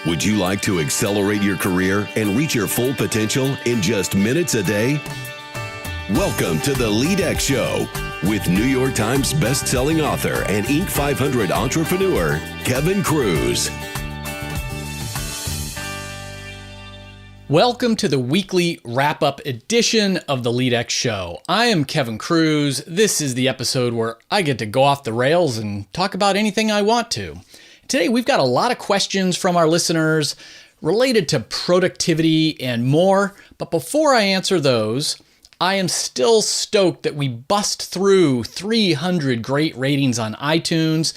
Would you like to accelerate your career and reach your full potential in just minutes a day? Welcome to the LEADx Show with New York Times best-selling author and Inc. 500 entrepreneur, Kevin Kruse. Welcome to the weekly wrap-up edition of the LEADx Show. I am Kevin Kruse. This is the episode where I get to go off the rails and talk about anything I want to. Today, we've got a lot of questions from our listeners related to productivity and more. But before I answer those, I am still stoked that we bust through 300 great ratings on iTunes.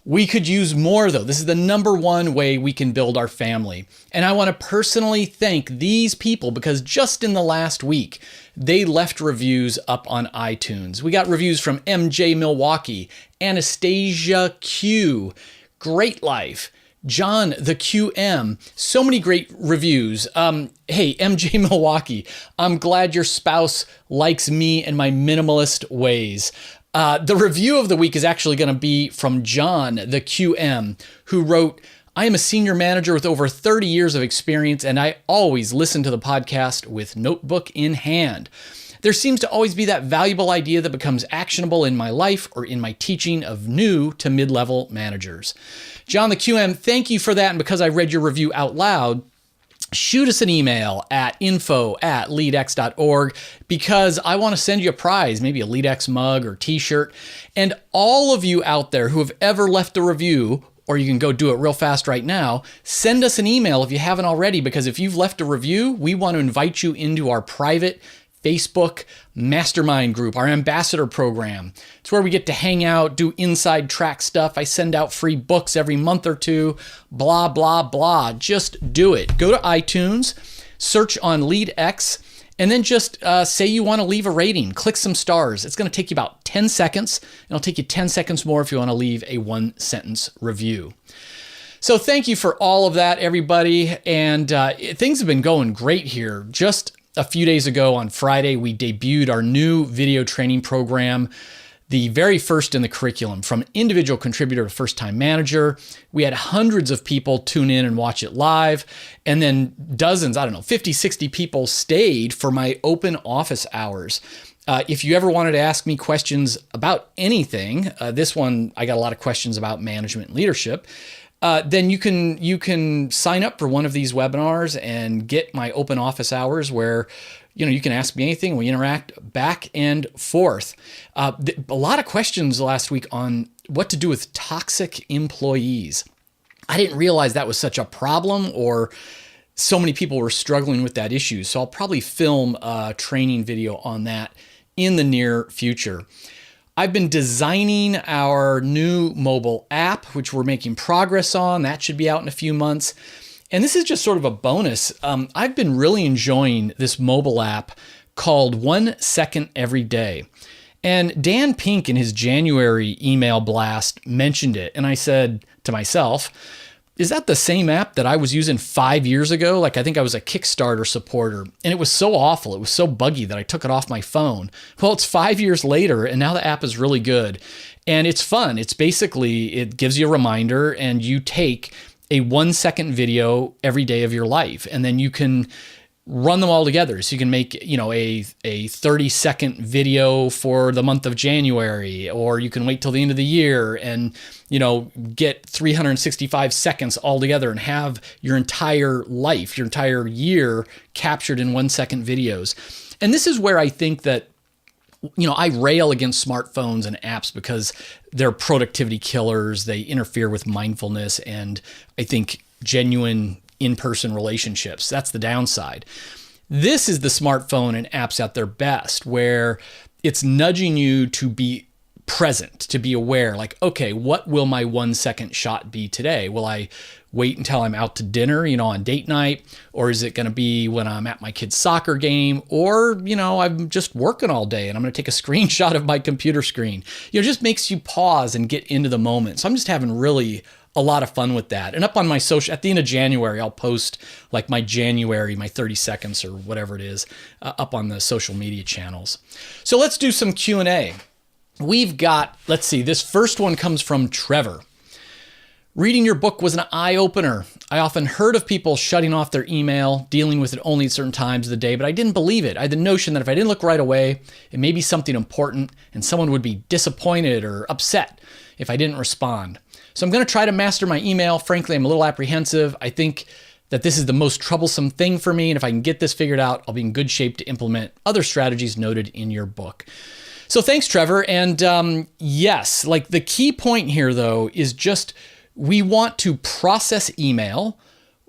We could use more, though. This is the number one way we can build our family. And I want to personally thank these people because just in the last week, they left reviews up on iTunes. We got reviews from MJ Milwaukee, Anastasia Q, Great Life, John the QM, so many great reviews. Hey, MJ Milwaukee, I'm glad your spouse likes me and my minimalist ways. The review of the week is actually going to be from John the QM, who wrote, I am a senior manager with over 30 years of experience, and I always listen to the podcast with notebook in hand. There seems to always be that valuable idea that becomes actionable in my life or in my teaching of new to mid-level managers. John the QM, thank you for that. And because I read your review out loud, shoot us an email at info@leadx.org because I want to send you a prize, maybe a LEADx mug or t-shirt. And all of you out there who have ever left a review, or you can go do it real fast right now, send us an email if you haven't already, because if you've left a review, we want to invite you into our private Facebook mastermind group, our ambassador program. It's where we get to hang out, do inside track stuff. I send out free books every month or two, blah, blah, blah. Just do it. Go to iTunes, search on LEADx, and then just say you want to leave a rating. Click some stars. It's going to take you about 10 seconds. It'll take you 10 seconds more if you want to leave a one-sentence review. So thank you for all of that, everybody. And things have been going great here. Just a few days ago on Friday, we debuted our new video training program, the very first in the curriculum, from individual contributor to first-time manager. We had hundreds of people tune in and watch it live, and then dozens, 50, 60 people stayed for my open office hours. If you ever wanted to ask me questions about anything, this one, I got a lot of questions about management and leadership, then you can sign up for one of these webinars and get my open office hours where, you can ask me anything. We interact back and forth. A lot of questions last week on what to do with toxic employees. I didn't realize that was such a problem, or so many people were struggling with that issue. So I'll probably film a training video on that in the near future. I've been designing our new mobile app, which we're making progress on. That should be out in a few months. And this is just sort of a bonus. I've been really enjoying this mobile app called 1 Second Every Day. And Dan Pink in his January email blast mentioned it. And I said to myself, is that the same app that I was using 5 years ago? I think I was a Kickstarter supporter, and it was so awful. It was so buggy that I took it off my phone. Well, it's 5 years later, and now the app is really good. And it's fun. It's basically, it gives you a reminder, and you take a 1 second video every day of your life, and then you can run them all together. So you can make, a 30-second video for the month of January, or you can wait till the end of the year and, get 365 seconds all together and have your entire life, your entire year captured in 1 second videos. And this is where I think that, I rail against smartphones and apps because they're productivity killers. They interfere with mindfulness and I think genuine in-person relationships. That's the downside. This is the smartphone and apps at their best, where it's nudging you to be present, to be aware, okay, what will my 1 second shot be today? Will I wait until I'm out to dinner, on date night? Or is it going to be when I'm at my kid's soccer game? Or, I'm just working all day and I'm going to take a screenshot of my computer screen. It just makes you pause and get into the moment. So I'm just having really a lot of fun with that. And up on my social, at the end of January, I'll post my 30 seconds or whatever it is up on the social media channels. So let's do some Q&A. We've got, let's see, this first one comes from Trevor. Reading your book was an eye-opener. I often heard of people shutting off their email, dealing with it only at certain times of the day, but I didn't believe it. I had the notion that if I didn't look right away, it may be something important and someone would be disappointed or upset if I didn't respond. So I'm going to try to master my email. Frankly, I'm a little apprehensive. I think that this is the most troublesome thing for me, and if I can get this figured out, I'll be in good shape to implement other strategies noted in your book. So thanks, Trevor. And yes, like the key point here, though, is just we want to process email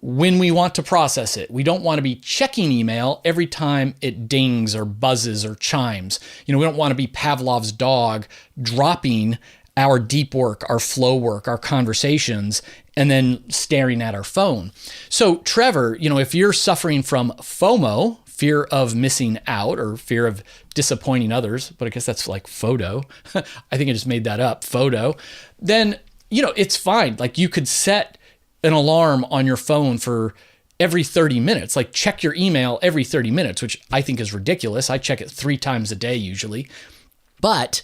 when we want to process it. We don't want to be checking email every time it dings or buzzes or chimes. We don't want to be Pavlov's dog dropping our deep work, our flow work, our conversations, and then staring at our phone. So Trevor, if you're suffering from FOMO, fear of missing out or fear of disappointing others, but I guess that's like photo. I think I just made that up, photo. Then it's fine. Like you could set an alarm on your phone for every 30 minutes, like check your email every 30 minutes, which I think is ridiculous. I check it 3 times a day usually, but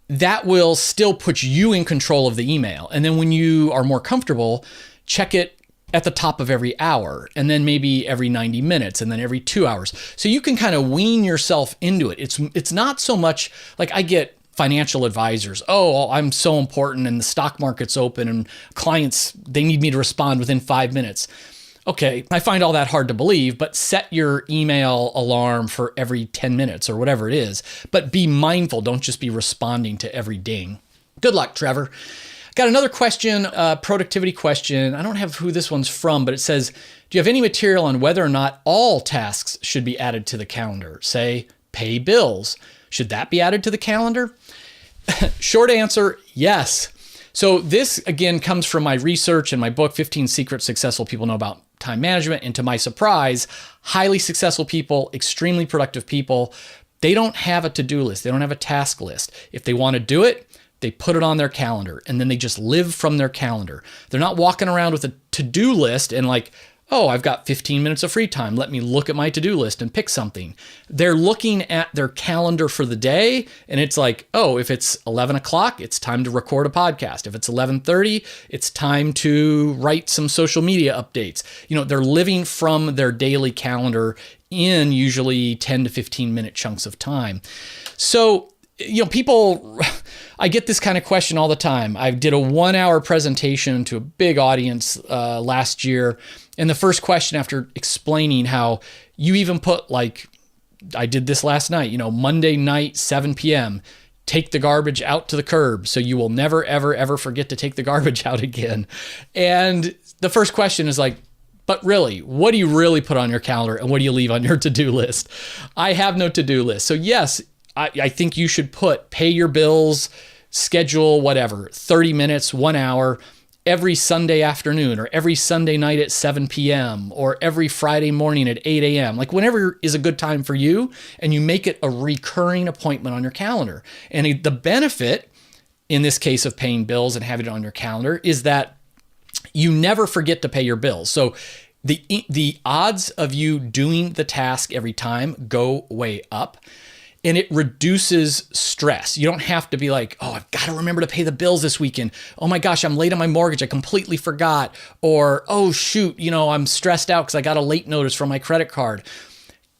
that will still put you in control of the email. And then when you are more comfortable, check it at the top of every hour, and then maybe every 90 minutes, and then every 2 hours. So you can kind of wean yourself into it. It's not so much like I get financial advisors. Oh, I'm so important and the stock market's open and clients, they need me to respond within 5 minutes. Okay, I find all that hard to believe, but set your email alarm for every 10 minutes or whatever it is. But be mindful, don't just be responding to every ding. Good luck, Trevor. Got another question, productivity question. I don't have who this one's from, but it says, do you have any material on whether or not all tasks should be added to the calendar? Say, pay bills. Should that be added to the calendar? Short answer, yes. So this, again, comes from my research and my book, 15 Secrets Successful People Know About Time Management. And to my surprise, highly successful people, extremely productive people, they don't have a to-do list. They don't have a task list. If they want to do it, they put it on their calendar and then they just live from their calendar. They're not walking around with a to-do list and like, oh, I've got 15 minutes of free time. Let me look at my to-do list and pick something. They're looking at their calendar for the day and it's like, oh, if it's 11 o'clock, it's time to record a podcast. If it's 11:30, it's time to write some social media updates. They're living from their daily calendar in usually 10 to 15 minute chunks of time. So, people, I get this kind of question all the time. I did a 1-hour presentation to a big audience last year. And the first question after explaining how you even put like, I did this last night, Monday night, 7 p.m., take the garbage out to the curb. So you will never, ever, ever forget to take the garbage out again. And the first question is like, but really, what do you really put on your calendar and what do you leave on your to-do list? I have no to-do list. So yes, I think you should pay your bills, schedule whatever, 30 minutes, 1 hour, every Sunday afternoon or every Sunday night at 7 p.m. or every Friday morning at 8 a.m. Like whenever is a good time for you, and you make it a recurring appointment on your calendar. And the benefit in this case of paying bills and having it on your calendar is that you never forget to pay your bills. So the odds of you doing the task every time go way up. And it reduces stress. You don't have to be like, oh, I've got to remember to pay the bills this weekend. Oh my gosh, I'm late on my mortgage. I completely forgot. Or, oh shoot, I'm stressed out because I got a late notice from my credit card.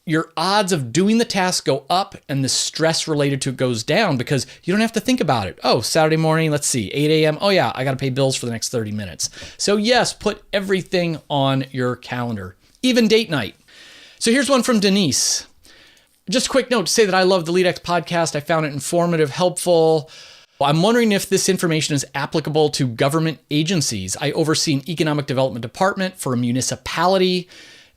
Your odds of doing the task go up and the stress related to it goes down because you don't have to think about it. Oh, Saturday morning, let's see, 8 a.m. Oh yeah, I got to pay bills for the next 30 minutes. So yes, put everything on your calendar, even date night. So here's one from Denise. Just a quick note to say that I love the LEADx podcast. I found it informative, helpful. I'm wondering if this information is applicable to government agencies. I oversee an economic development department for a municipality.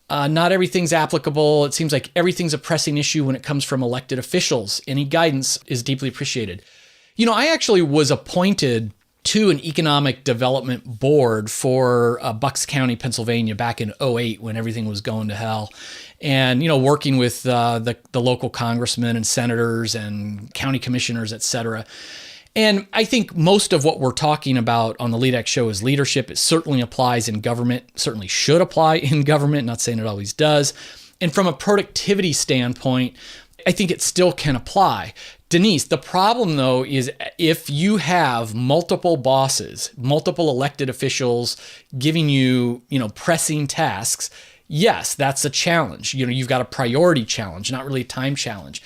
Not everything's applicable. It seems like everything's a pressing issue when it comes from elected officials. Any guidance is deeply appreciated. I actually was appointed to an economic development board for Bucks County, Pennsylvania back in 2008 when everything was going to hell. And, working with the local congressmen and senators and county commissioners, et cetera. And I think most of what we're talking about on the LEADx show is leadership. It certainly applies in government, certainly should apply in government, not saying it always does. And from a productivity standpoint, I think it still can apply. Denise, the problem though is if you have multiple bosses, multiple elected officials giving you, pressing tasks, yes, that's a challenge. You've got a priority challenge, not really a time challenge.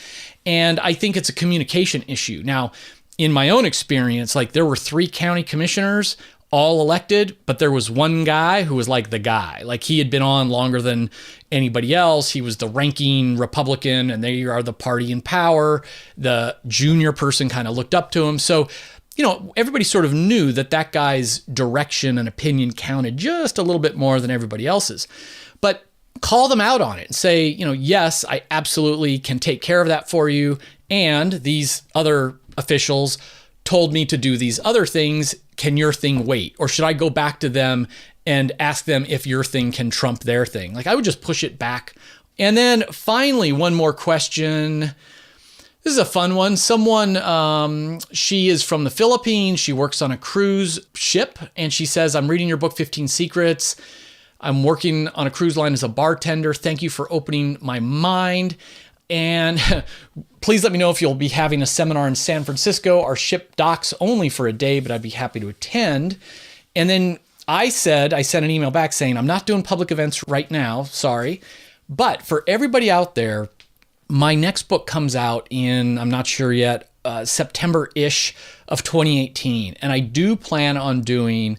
And I think it's a communication issue. Now, in my own experience, like there were 3 county commissioners all elected, but there was one guy who was like the guy. Like he had been on longer than anybody else. He was the ranking Republican, and they are the party in power. The junior person kind of looked up to him. So, everybody sort of knew that guy's direction and opinion counted just a little bit more than everybody else's. But call them out on it and say, yes, I absolutely can take care of that for you. And these other officials told me to do these other things. Can your thing wait? Or should I go back to them and ask them if your thing can trump their thing? Like I would just push it back. And then finally, one more question. This is a fun one. Someone, she is from the Philippines. She works on a cruise ship. And she says, I'm reading your book, 15 Secrets. I'm working on a cruise line as a bartender. Thank you for opening my mind. And please let me know if you'll be having a seminar in San Francisco. Our ship docks only for a day, but I'd be happy to attend. And then I sent an email back saying, I'm not doing public events right now, sorry. But for everybody out there, my next book comes out in, I'm not sure yet, September-ish of 2018. And I do plan on doing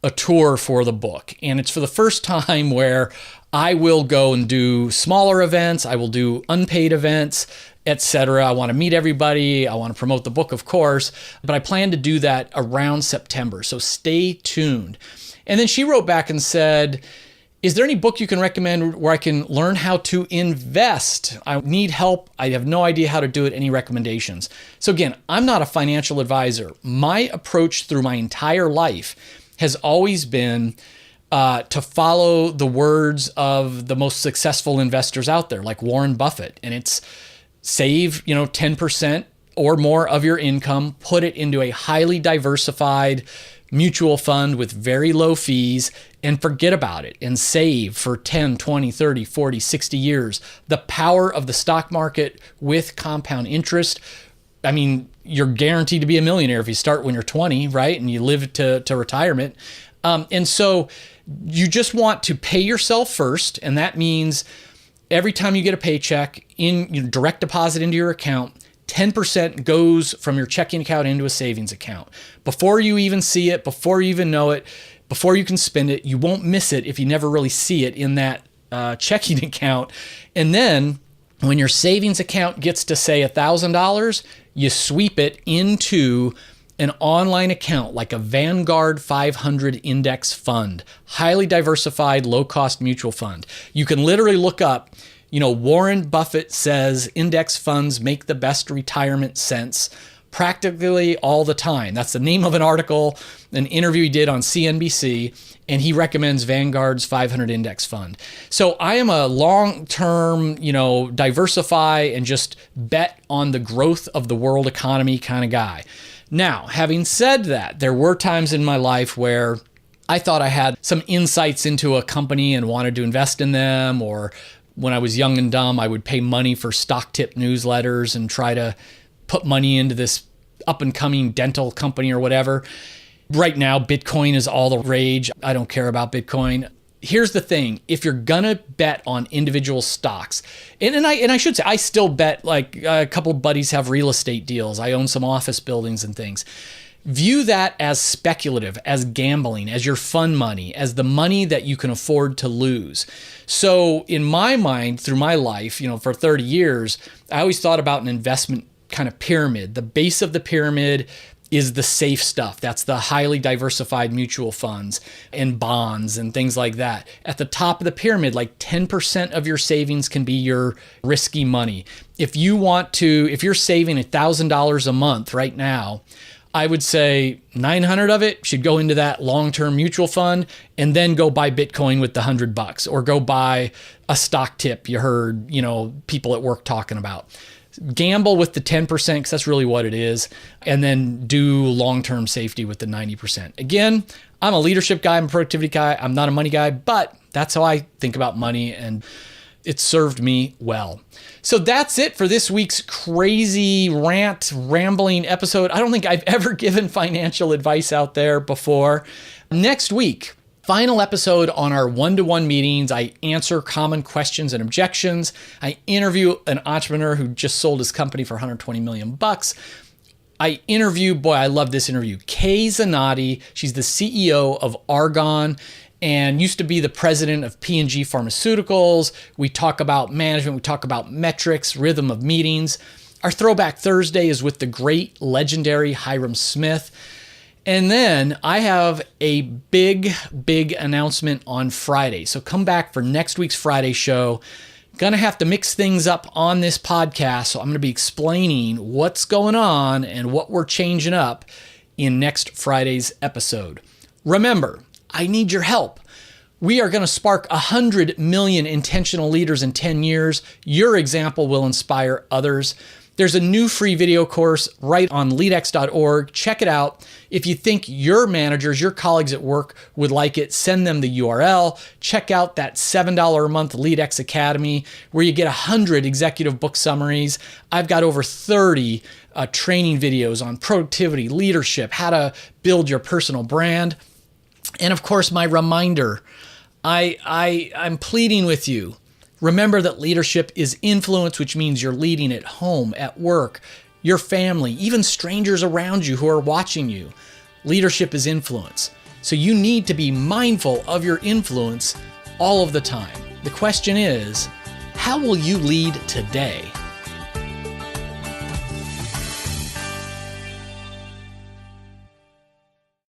a tour for the book. And it's for the first time where I will go and do smaller events. I will do unpaid events, etc. I want to meet everybody. I want to promote the book, of course, but I plan to do that around September. So stay tuned. And then she wrote back and said, is there any book you can recommend where I can learn how to invest? I need help. I have no idea how to do it. Any recommendations? So again, I'm not a financial advisor. My approach through my entire life has always been to follow the words of the most successful investors out there, like Warren Buffett. And it's save, 10% or more of your income, put it into a highly diversified mutual fund with very low fees, and forget about it and save for 10, 20, 30, 40, 60 years. The power of the stock market with compound interest. I mean, you're guaranteed to be a millionaire if you start when you're 20, right? And you live to retirement. And so you just want to pay yourself first. And that means every time you get a paycheck direct deposit into your account, 10% goes from your checking account into a savings account. Before you even see it, before you even know it, before you can spend it, you won't miss it if you never really see it in that checking account. And then when your savings account gets to say $1,000, you sweep it into an online account like a Vanguard 500 index fund, highly diversified, low-cost mutual fund. You can literally look up, Warren Buffett says index funds make the best retirement sense practically all the time. That's the name of an article, an interview he did on CNBC, and he recommends Vanguard's 500 index fund. So I am a long-term, diversify and just bet on the growth of the world economy kind of guy. Now, having said that, there were times in my life where I thought I had some insights into a company and wanted to invest in them, or when I was young and dumb, I would pay money for stock tip newsletters and try to put money into this up-and-coming dental company or whatever. Right now, Bitcoin is all the rage. I don't care about Bitcoin. Here's the thing. If you're going to bet on individual stocks, and I should say, I still bet, like a couple of buddies have real estate deals. I own some office buildings and things. View that as speculative, as gambling, as your fun money, as the money that you can afford to lose. So in my mind, through my life, for 30 years, I always thought about an investment kind of pyramid. The base of the pyramid is the safe stuff. That's the highly diversified mutual funds and bonds and things like that. At the top of the pyramid, like 10% of your savings can be your risky money. If you're saving $1,000 a month right now, I would say 900 of it should go into that long-term mutual fund, and then go buy Bitcoin with the $100, or go buy a stock tip you heard, people at work talking about. Gamble with the 10%, because that's really what it is, and then do long-term safety with the 90%. Again, I'm a leadership guy, I'm a productivity guy, I'm not a money guy, but that's how I think about money. And It's served me well. So that's it for this week's crazy rambling episode. I don't think I've ever given financial advice out there before. Next week, final episode on our one-to-one meetings. I answer common questions and objections. I interview an entrepreneur who just sold his company for $120 million. I interview, boy, I love this interview, Kay Zanotti. She's the CEO of Argonne and used to be the president of P&G Pharmaceuticals. We talk about management. We talk about metrics, rhythm of meetings. Our Throwback Thursday is with the great, legendary Hiram Smith. And then I have a big announcement on Friday. So come back for next week's Friday show. Gonna have to mix things up on this podcast. So I'm gonna be explaining what's going on and what we're changing up in next Friday's episode. Remember, I need your help. We are gonna spark 100 million intentional leaders in 10 years. Your example will inspire others. There's a new free video course right on leadx.org. Check it out. If you think your managers, your colleagues at work would like it, send them the URL. Check out that $7 a month LEADx Academy where you get 100 executive book summaries. I've got over 30 training videos on productivity, leadership, how to build your personal brand. And of course, my reminder, I'm pleading with you. Remember that leadership is influence, which means you're leading at home, at work, your family, even strangers around you who are watching you. Leadership is influence. So you need to be mindful of your influence all of the time. The question is, how will you lead today?